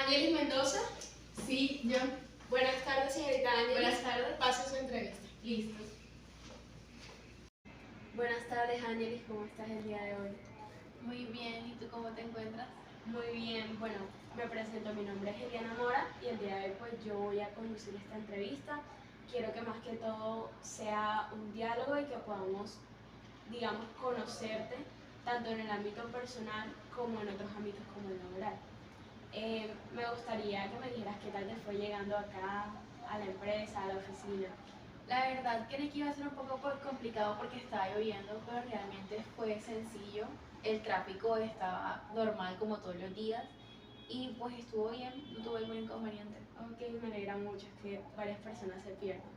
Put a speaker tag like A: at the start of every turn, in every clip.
A: Ángeles Mendoza.
B: Sí, yo.
A: Buenas tardes, señorita Ángeles.
B: Buenas tardes.
A: Pase su entrevista.
B: Listo.
C: Buenas tardes, Ángeles, ¿cómo estás el día de hoy?
B: Muy bien, ¿y tú cómo te encuentras?
C: Muy bien, bueno, me presento, mi nombre es Eliana Mora y el día de hoy pues yo voy a conducir esta entrevista. Quiero que más que todo sea un diálogo y que podamos, digamos, conocerte tanto en el ámbito personal como en otros ámbitos como el laboral. Me gustaría que me dijeras qué tal te fue llegando acá a la empresa, a la oficina.
B: La verdad creí que iba a ser un poco complicado porque estaba lloviendo, pero realmente fue sencillo. El tráfico estaba normal como todos los días y pues estuvo bien, no tuve ningún inconveniente.
C: Ok, me alegra mucho que varias personas se pierdan.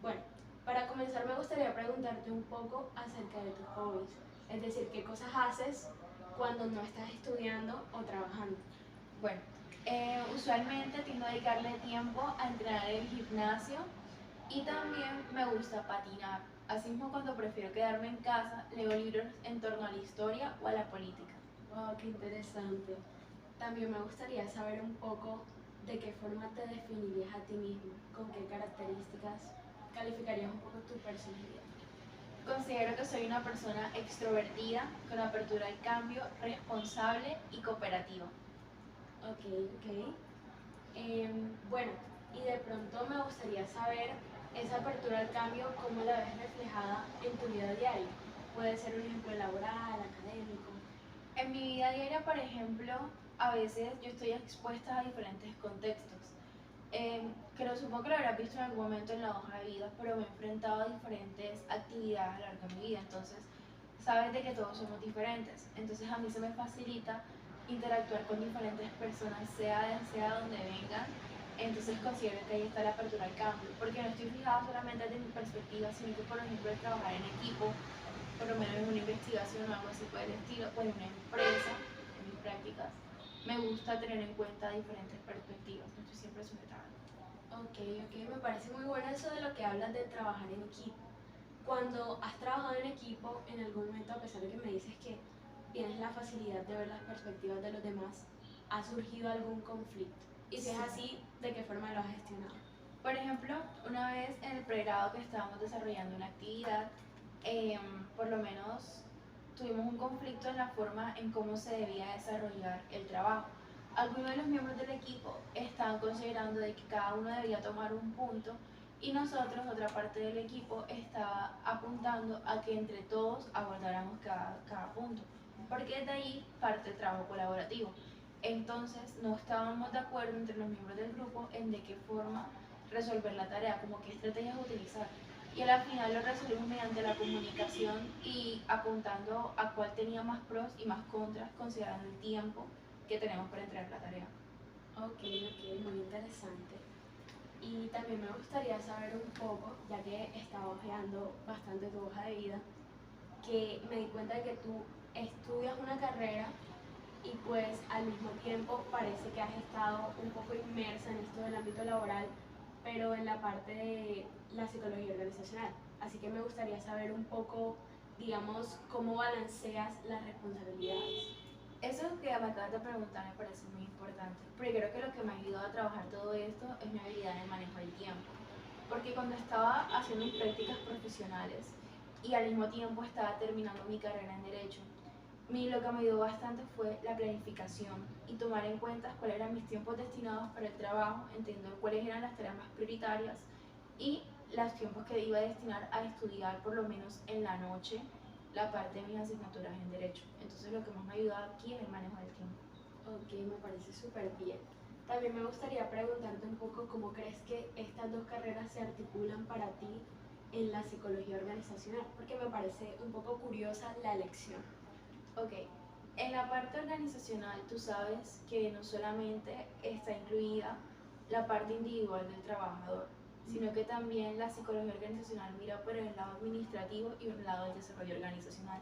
C: Bueno, para comenzar me gustaría preguntarte un poco acerca de tus hobbies, es decir, qué cosas haces cuando no estás estudiando o trabajando.
B: Bueno, usualmente tiendo a dedicarle tiempo a entrenar en el gimnasio y también me gusta patinar. Asimismo, cuando prefiero quedarme en casa, leo libros en torno a la historia o a la política.
C: Wow, qué interesante. También me gustaría saber un poco de qué forma te definirías a ti mismo, con qué características calificarías un poco tu personalidad.
B: Considero que soy una persona extrovertida, con apertura al cambio, responsable y cooperativa.
C: Ok, ok. Bueno, y de pronto me gustaría saber esa apertura al cambio, cómo la ves reflejada en tu vida diaria. Puede ser un ejemplo laboral, académico.
B: En mi vida diaria, por ejemplo, a veces yo estoy expuesta a diferentes contextos. Supongo que lo habrás visto en algún momento en la hoja de vida, pero me he enfrentado a diferentes actividades a lo largo de mi vida. Entonces, sabes de que todos somos diferentes. Entonces, a mí se me facilita interactuar con diferentes personas, sea donde vengan. Entonces, considero que ahí está la apertura al cambio, porque no estoy fijada solamente desde mi perspectiva, sino que, por ejemplo, el trabajar en equipo, por lo menos en una investigación o algo así por el estilo, o en una empresa, en mis prácticas, me gusta tener en cuenta diferentes perspectivas, no estoy siempre sujeta a algo.
C: Ok, ok, me parece muy bueno eso de lo que hablas de trabajar en equipo. Cuando has trabajado en equipo, en algún momento, a pesar de que me dices que tienes la facilidad de ver las perspectivas de los demás, ¿ha surgido algún conflicto? Y si es
B: Sí.
C: así, ¿de qué forma lo has gestionado?
B: Por ejemplo, una vez en el pregrado que estábamos desarrollando una actividad, por lo menos tuvimos un conflicto en la forma en cómo se debía desarrollar el trabajo. Algunos de los miembros del equipo estaban considerando de que cada uno debía tomar un punto y nosotros, otra parte del equipo, estaba apuntando a que entre todos abordáramos cada punto, porque de ahí parte el trabajo colaborativo. Entonces no estábamos de acuerdo entre los miembros del grupo en de qué forma resolver la tarea, como qué estrategias utilizar. Y a la final lo resolvimos mediante la comunicación y apuntando a cuál tenía más pros y más contras, considerando el tiempo que tenemos para entregar la tarea.
C: Ok, ok, muy interesante. Y también me gustaría saber un poco, ya que estaba hojeando bastante tu hoja de vida, que me di cuenta de que tú estudias una carrera y pues al mismo tiempo parece que has estado un poco inmersa en esto del ámbito laboral, pero en la parte de la psicología organizacional. Así que me gustaría saber un poco, digamos, cómo balanceas las responsabilidades.
B: Eso que me acabas de preguntar me parece muy importante, porque creo que lo que me ha ayudado a trabajar todo esto es mi habilidad en el manejo del tiempo. Porque cuando estaba haciendo mis prácticas profesionales y al mismo tiempo estaba terminando mi carrera en Derecho, lo que me ayudó bastante fue la planificación y tomar en cuenta cuáles eran mis tiempos destinados para el trabajo, entender cuáles eran las tareas más prioritarias y los tiempos que iba a destinar a estudiar por lo menos en la noche la parte de mis asignaturas en Derecho. Entonces lo que más me ha ayudado aquí es el manejo del tiempo.
C: Ok, me parece súper bien. También me gustaría preguntarte un poco cómo crees que estas dos carreras se articulan para ti en la psicología organizacional, porque me parece un poco curiosa la elección.
B: Ok, en la parte organizacional tú sabes que no solamente está incluida la parte individual del trabajador, sino que también la psicología organizacional mira por el lado administrativo y un lado del desarrollo organizacional.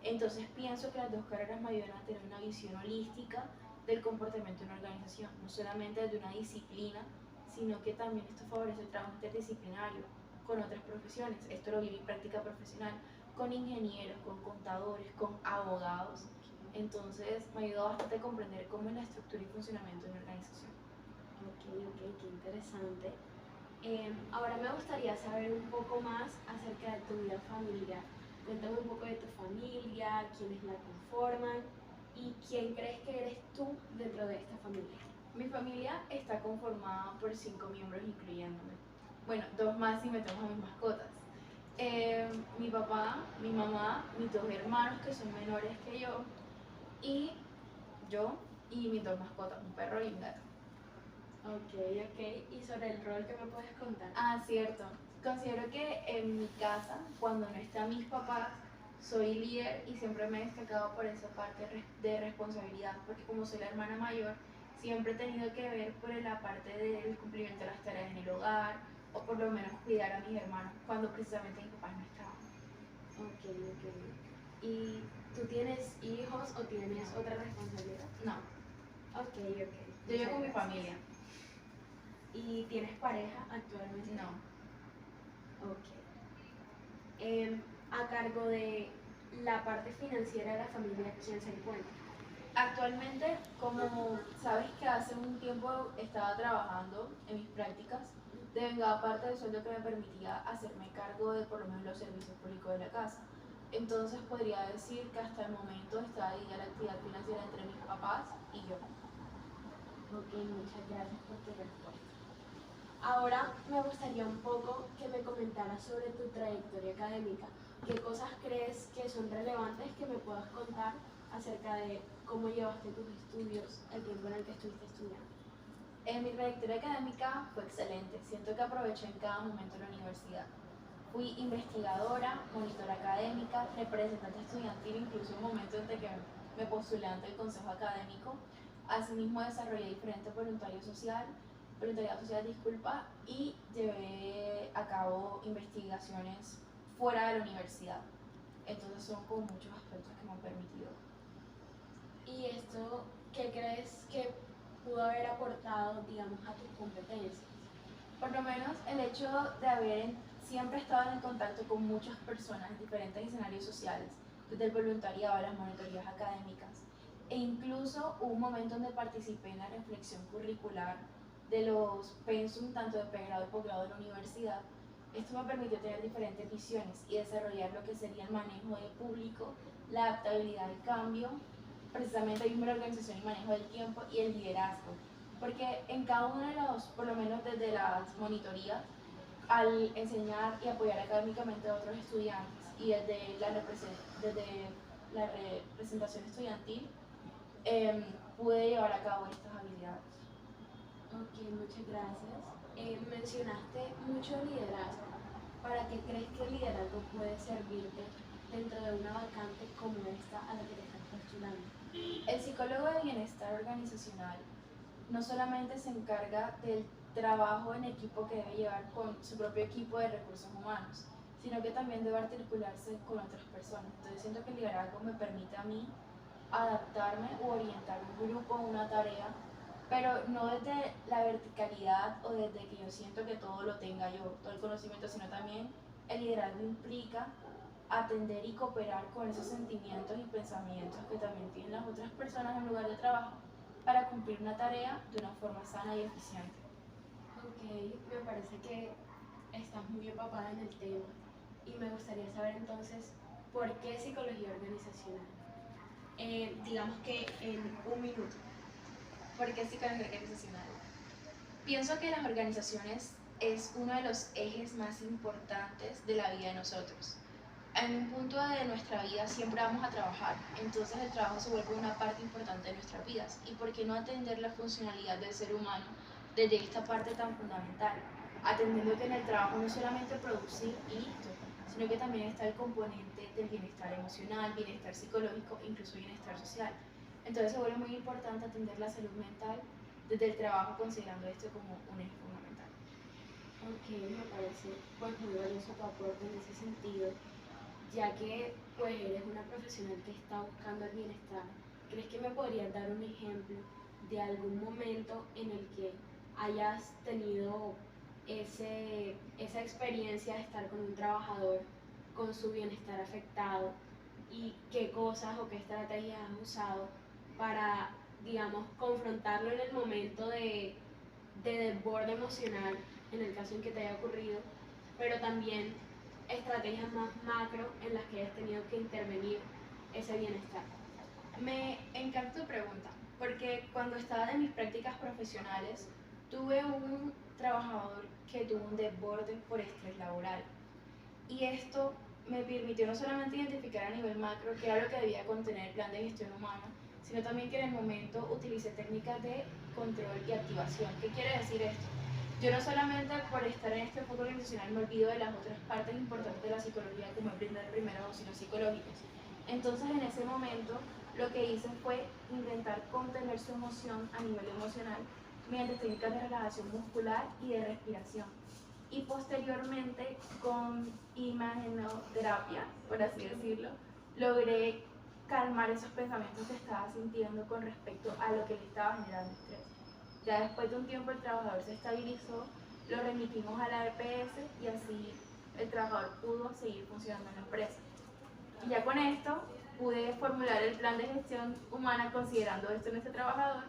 B: Entonces pienso que las dos carreras me ayudan a tener una visión holística del comportamiento de una organización, no solamente desde una disciplina, sino que también esto favorece el trabajo interdisciplinario con otras profesiones. Esto lo vi en mi práctica profesional, con ingenieros, con contadores, con abogados. Entonces me ayudó bastante a comprender cómo es la estructura y funcionamiento de una organización.
C: Ok, qué interesante. Ahora me gustaría saber un poco más acerca de tu vida familiar. Cuéntame un poco de tu familia, quiénes la conforman y quién crees que eres tú dentro de esta familia.
B: Mi familia está conformada por 5 miembros, incluyéndome. Bueno, 2 más si metemos a mis mascotas. Mi papá, mi mamá, mis 2 hermanos que son menores que y yo y mis 2 mascotas, un perro y un gato.
C: Ok. ¿Y sobre el rol que me puedes contar?
B: Ah, cierto. Considero que en mi casa, cuando no están mis papás, soy líder y siempre me he destacado por esa parte de responsabilidad, porque como soy la hermana mayor, siempre he tenido que ver por la parte del cumplimiento de las tareas en el hogar, o por lo menos cuidar a mis hermanos, cuando precisamente mis papás no estaban.
C: Ok. ¿Y tú tienes hijos o tienes otra responsabilidad?
B: No,
C: Ok.
B: yo
C: Muchas
B: vivo con mi
C: gracias.
B: familia.
C: ¿Y tienes pareja actualmente?
B: No.
C: Ok. A cargo de la parte financiera de la familia, ¿quién se encuentra?
B: Actualmente, como sabes que hace un tiempo estaba trabajando en mis prácticas, devengaba parte del sueldo que me permitía hacerme cargo de por lo menos los servicios públicos de la casa. Entonces podría decir que hasta el momento está ahí la actividad financiera entre mis papás y yo.
C: Ok, muchas gracias por tu respuesta. Ahora me gustaría un poco que me comentaras sobre tu trayectoria académica. ¿Qué cosas crees que son relevantes que me puedas contar acerca de cómo llevaste tus estudios, el tiempo en el que estuviste estudiando?
B: Mi trayectoria académica fue excelente, siento que aproveché en cada momento de la universidad. Fui investigadora, monitora académica, representante estudiantil, incluso en un momento en que me postulé ante el consejo académico. Asimismo desarrollé diferentes voluntariado social, disculpa, y llevé a cabo investigaciones fuera de la universidad. Entonces son como muchos aspectos que me han permitido.
C: ¿Y esto qué crees que pudo haber aportado, digamos, a tus competencias?
B: Por lo menos el hecho de haber siempre estado en contacto con muchas personas en diferentes escenarios sociales, desde el voluntariado a las monitorías académicas, e incluso hubo un momento donde participé en la reflexión curricular de los pensum tanto de pregrado y posgrado de la universidad. Esto me permitió tener diferentes visiones y desarrollar lo que sería el manejo del público, la adaptabilidad al cambio, precisamente mismo la organización y manejo del tiempo y el liderazgo, porque en cada uno de los, por lo menos desde las monitorías, al enseñar y apoyar académicamente a otros estudiantes y desde la representación estudiantil, pude llevar a cabo estas habilidades.
C: Ok, muchas gracias. Mencionaste mucho liderazgo. ¿Para qué crees que el liderazgo puede servirte dentro de una vacante como esta a la que te estás postulando?
B: El psicólogo de bienestar organizacional no solamente se encarga del trabajo en equipo que debe llevar con su propio equipo de recursos humanos, sino que también debe articularse con otras personas. Entonces siento que el liderazgo me permite a mí adaptarme o orientar un grupo, una tarea, pero no desde la verticalidad o desde que yo siento que todo lo tenga yo, todo el conocimiento, sino también el liderazgo implica atender y cooperar con esos sentimientos y pensamientos que también tienen las otras personas en el lugar de trabajo para cumplir una tarea de una forma sana y eficiente.
C: Ok, me parece que estás muy empapada en el tema y me gustaría saber entonces por qué psicología organizacional. Digamos que en un minuto.
B: ¿Por qué psicología organizacional? Pienso que las organizaciones es uno de los ejes más importantes de la vida de nosotros. En un punto de nuestra vida siempre vamos a trabajar, entonces el trabajo se vuelve una parte importante de nuestras vidas. ¿Y por qué no atender la funcionalidad del ser humano desde esta parte tan fundamental? Atendiendo que en el trabajo no solamente producir y listo, sino que también está el componente del bienestar emocional, bienestar psicológico, incluso bienestar social. Entonces se vuelve muy importante atender la salud mental desde el trabajo, considerando esto como un eje fundamental.
C: Ok, me parece pues muy valioso tu aporte en ese sentido, ya que pues eres una profesional que está buscando el bienestar. ¿Crees que me podrías dar un ejemplo de algún momento en el que hayas tenido esa experiencia de estar con un trabajador con su bienestar afectado y qué cosas o qué estrategias has usado para, digamos, confrontarlo en el momento de desborde emocional, en el caso en que te haya ocurrido, pero también estrategias más macro en las que hayas tenido que intervenir ese bienestar.
B: Me encanta tu pregunta, porque cuando estaba en mis prácticas profesionales, tuve un trabajador que tuvo un desborde por estrés laboral. Y esto me permitió no solamente identificar a nivel macro qué era lo que debía contener el plan de gestión humana, sino también que en el momento utilicé técnicas de control y activación. ¿Qué quiere decir esto? Yo no solamente por estar en este enfoque organizacional me olvido de las otras partes importantes de la psicología, como el brindar primeros auxilios psicológicos. Entonces en ese momento lo que hice fue intentar contener su emoción a nivel emocional mediante técnicas de relajación muscular y de respiración. Y posteriormente con imagenoterapia, por así decirlo, logré calmar esos pensamientos que estaba sintiendo con respecto a lo que le estaba generando estrés. Ya después de un tiempo el trabajador se estabilizó, lo remitimos a la EPS y así el trabajador pudo seguir funcionando en la empresa. Y ya con esto pude formular el plan de gestión humana considerando esto en este trabajador,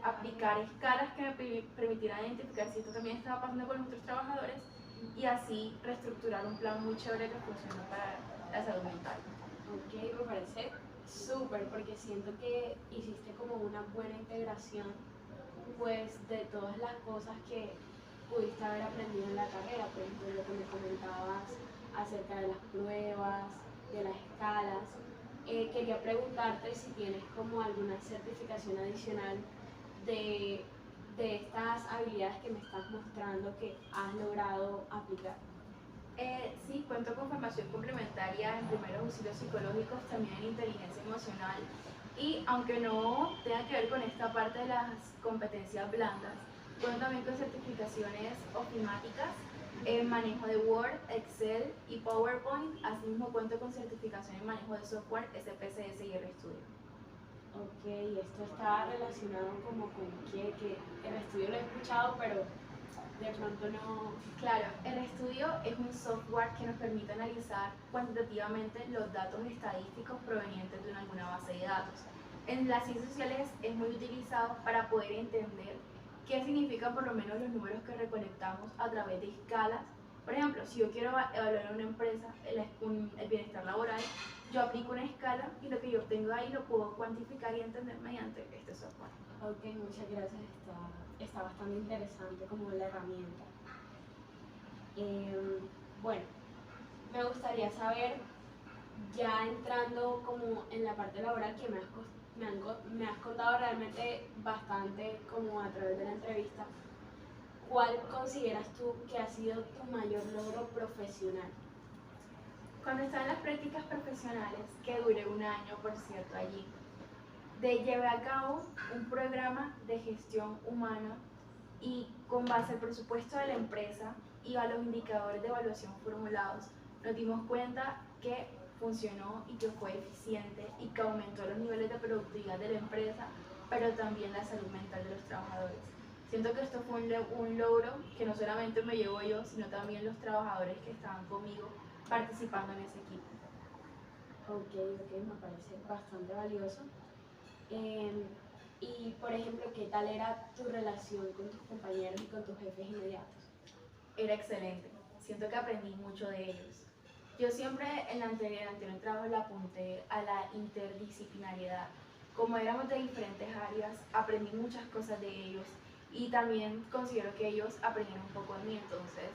B: aplicar escalas que me permitieran identificar si esto también estaba pasando con los otros trabajadores y así reestructurar un plan muy chévere que funciona para la salud mental.
C: Ok, me parece súper porque siento que hiciste como una buena integración pues de todas las cosas que pudiste haber aprendido en la carrera, por ejemplo lo que me comentabas acerca de las pruebas, de las escalas. Quería preguntarte si tienes como alguna certificación adicional de, de estas habilidades que me estás mostrando que has logrado aplicar.
B: Sí, cuento con formación complementaria en primeros auxilios psicológicos, también en inteligencia emocional y aunque no tenga que ver con esta parte de las competencias blandas, cuento también con certificaciones ofimáticas en manejo de Word, Excel y PowerPoint, asimismo cuento con certificación en manejo de software SPSS y RStudio.
C: Ok, esto está relacionado como con que el estudio lo he escuchado, pero de pronto no.
B: Claro, el estudio es un software que nos permite analizar cuantitativamente los datos estadísticos provenientes de alguna base de datos. En las ciencias sociales es muy utilizado para poder entender qué significan por lo menos los números que recolectamos a través de escalas. Por ejemplo, si yo quiero evaluar en una empresa el bienestar laboral, yo aplico una escala y lo que yo obtengo ahí lo puedo cuantificar y entender mediante este software.
C: Ok, muchas gracias, está bastante interesante como la herramienta. Bueno, me gustaría saber, ya entrando como en la parte laboral que me has contado realmente bastante como a través de la entrevista, ¿cuál consideras tú que ha sido tu mayor logro profesional?
B: Cuando estaba en las prácticas profesionales, que duré un año, por cierto, allí, llevé a cabo un programa de gestión humana y con base al presupuesto de la empresa y a los indicadores de evaluación formulados, nos dimos cuenta que funcionó y que fue eficiente y que aumentó los niveles de productividad de la empresa, pero también la salud mental de los trabajadores. Siento que esto fue un logro que no solamente me llevo yo, sino también los trabajadores que estaban conmigo participando en ese equipo.
C: Ok, me parece bastante valioso. Em, y por ejemplo, ¿qué tal era tu relación con tus compañeros y con tus jefes inmediatos?
B: Era excelente. Siento que aprendí mucho de ellos. Yo siempre en el anterior trabajo le apunté a la interdisciplinariedad. Como éramos de diferentes áreas, aprendí muchas cosas de ellos y también considero que ellos aprendieron un poco de mí. Entonces,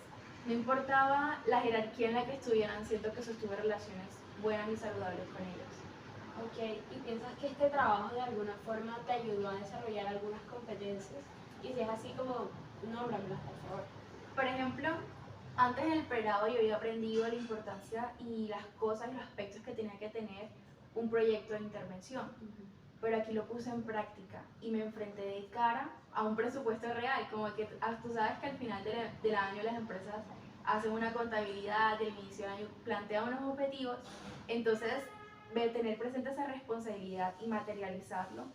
B: no importaba la jerarquía en la que estuvieran, siento que sostuve relaciones buenas y saludables con ellos.
C: Ok, ¿y piensas que este trabajo de alguna forma te ayudó a desarrollar algunas competencias? Y si es así, como nómbramelas, por favor.
B: Por ejemplo, antes del pregrado yo había aprendido la importancia y las cosas y los aspectos que tenía que tener un proyecto de intervención, pero aquí lo puse en práctica y me enfrenté de cara a un presupuesto real, como que tú sabes que al final del año las empresas hacen una contabilidad, del inicio del año plantean unos objetivos, entonces tener presente esa responsabilidad y materializarlo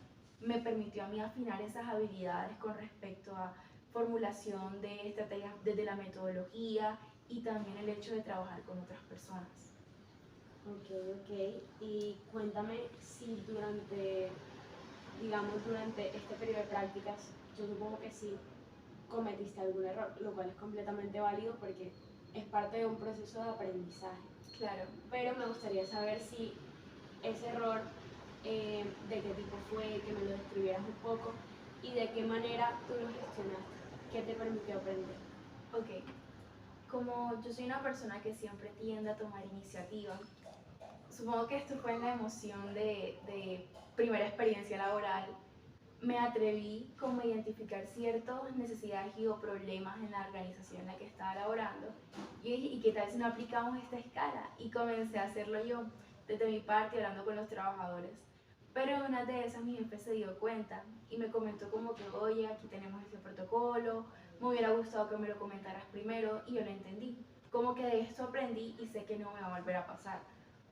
B: me permitió a mí afinar esas habilidades con respecto a formulación de estrategias desde la metodología y también el hecho de trabajar con otras personas.
C: Ok, ok. Y cuéntame si durante, digamos, durante este periodo de prácticas, yo supongo que sí cometiste algún error, lo cual es completamente válido porque es parte de un proceso de aprendizaje.
B: Claro.
C: Pero me gustaría saber si ese error, de qué tipo fue, que me lo describieras un poco y de qué manera tú lo gestionaste, qué te permitió aprender.
B: Ok, como yo soy una persona que siempre tiende a tomar iniciativa, supongo que esto fue en la emoción de primera experiencia laboral, me atreví como a identificar ciertas necesidades y o problemas en la organización en la que estaba laborando y dije, ¿y qué tal si no aplicamos esta escala? Y comencé a hacerlo yo, desde mi parte, hablando con los trabajadores. Pero en una de esas mi jefe se dio cuenta y me comentó como que, oye, aquí tenemos este protocolo, me hubiera gustado que me lo comentaras primero y yo lo entendí. Como que de esto aprendí y sé que no me va a volver a pasar.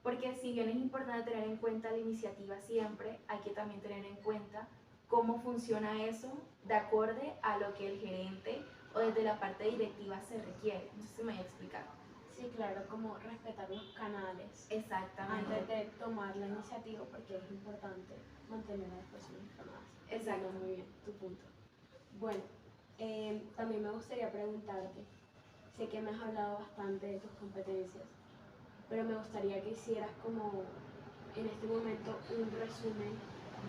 B: Porque si bien es importante tener en cuenta la iniciativa siempre, hay que también tener en cuenta cómo funciona eso de acorde a lo que el gerente o desde la parte directiva se requiere. No sé si me voy a explicar.
C: Sí, claro, como respetar los canales
B: Exactamente.
C: antes de tomar la iniciativa porque es importante mantener a las personas informadas.
B: Exacto.
C: Entiendo muy bien tu punto. Bueno, también me gustaría preguntarte, sé que me has hablado bastante de tus competencias, pero me gustaría que hicieras como en este momento un resumen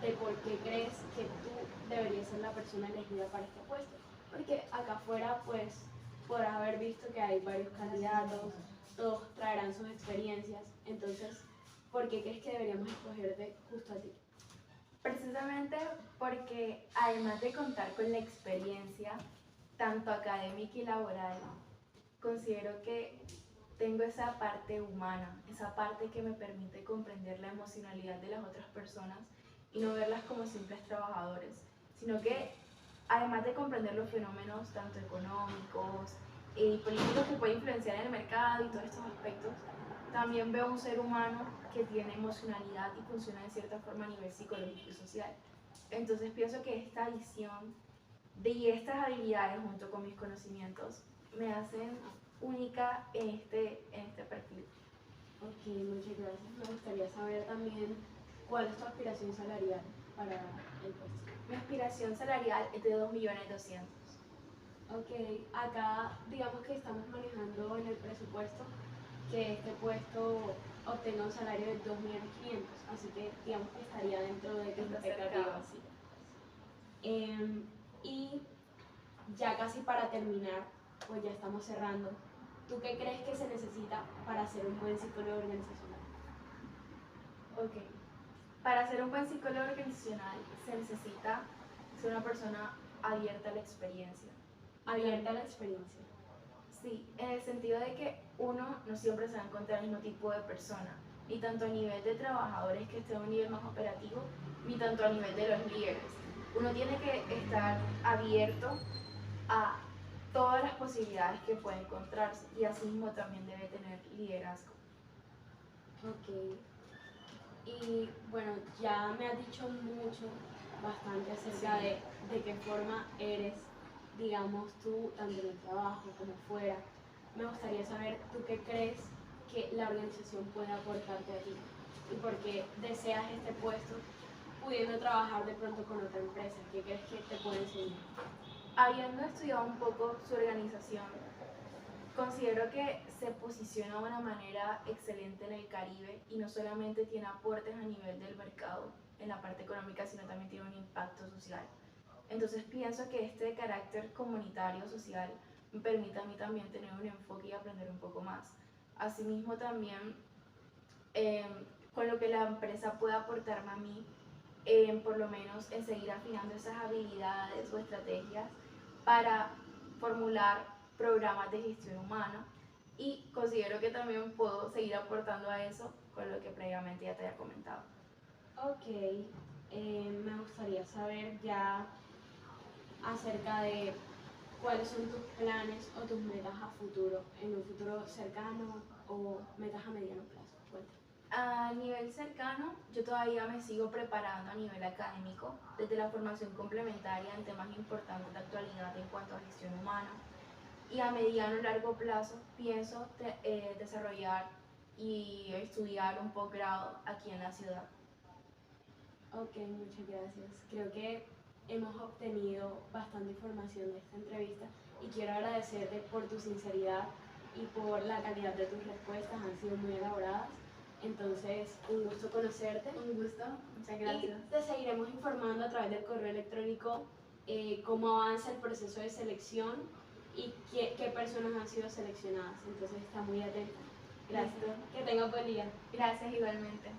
C: de por qué crees que tú deberías ser la persona elegida para este puesto. Porque acá afuera pues podrás haber visto que hay varios candidatos, todos traerán sus experiencias, entonces, ¿por qué crees que deberíamos escogerte justo a ti?
B: Precisamente porque además de contar con la experiencia, tanto académica y laboral, considero que tengo esa parte humana, esa parte que me permite comprender la emocionalidad de las otras personas y no verlas como simples trabajadores, sino que además de comprender los fenómenos tanto económicos y políticos que pueden influenciar en el mercado y todos estos aspectos, también veo un ser humano que tiene emocionalidad y funciona de cierta forma a nivel psicológico y social. Entonces pienso que esta visión y estas habilidades junto con mis conocimientos me hacen única en este perfil.
C: Ok, muchas gracias. Me gustaría saber también cuál es tu aspiración salarial para el puesto.
B: Mi aspiración salarial es de 2.200.000.
C: Ok, acá digamos que estamos manejando en el presupuesto que este puesto obtenga un salario de 2.500.000, así que digamos que estaría dentro de tus
B: Está
C: expectativas.
B: cercano.
C: Sí. Y ya casi para terminar, pues ya estamos cerrando. ¿Tú qué crees que se necesita para ser un buen psicólogo organizacional?
B: Ok. Para ser un buen psicólogo organizacional se necesita ser una persona abierta a la experiencia.
C: Abierta a la experiencia.
B: Sí, en el sentido de que uno no siempre se va a encontrar el mismo tipo de persona, ni tanto a nivel de trabajadores que estén a un nivel más operativo, ni tanto a nivel de los líderes. Uno tiene que estar abierto a todas las posibilidades que puede encontrarse y asimismo también debe tener liderazgo.
C: Ok. Y bueno, ya me has dicho mucho, bastante acerca
B: Sí.
C: de qué forma eres, digamos tú, tanto en el trabajo como fuera. Me gustaría saber tú qué crees que la organización puede aportarte a ti y por qué deseas este puesto pudiendo trabajar de pronto con otra empresa. ¿Qué crees que te puede enseñar?
B: Habiendo estudiado un poco su organización, considero que se posiciona de una manera excelente en el Caribe y no solamente tiene aportes a nivel del mercado en la parte económica, sino también tiene un impacto social. Entonces pienso que este carácter comunitario, social, me permite a mí también tener un enfoque y aprender un poco más. Asimismo también, eh, con lo que la empresa puede aportarme a mí, por lo menos en seguir afinando esas habilidades o estrategias para formular programas de gestión humana y considero que también puedo seguir aportando a eso con lo que previamente ya te había comentado.
C: Ok, me gustaría saber ya acerca de cuáles son tus planes o tus metas a futuro, en un futuro cercano o metas a mediano plazo. Cuéntame.
B: A nivel cercano, yo todavía me sigo preparando a nivel académico, desde la formación complementaria en temas importantes de actualidad en cuanto a gestión humana. Y a mediano y largo plazo pienso desarrollar y estudiar un posgrado aquí en la ciudad.
C: Ok, muchas gracias. Creo que hemos obtenido bastante información de esta entrevista y quiero agradecerte por tu sinceridad y por la calidad de tus respuestas, han sido muy elaboradas. Entonces, un gusto conocerte.
B: Un gusto, muchas gracias.
C: Y te seguiremos informando a través del correo electrónico cómo avanza el proceso de selección y qué personas han sido seleccionadas. Entonces, está muy atenta. Gracias.
B: Listo.
C: Que tengas buen día.
B: Gracias igualmente.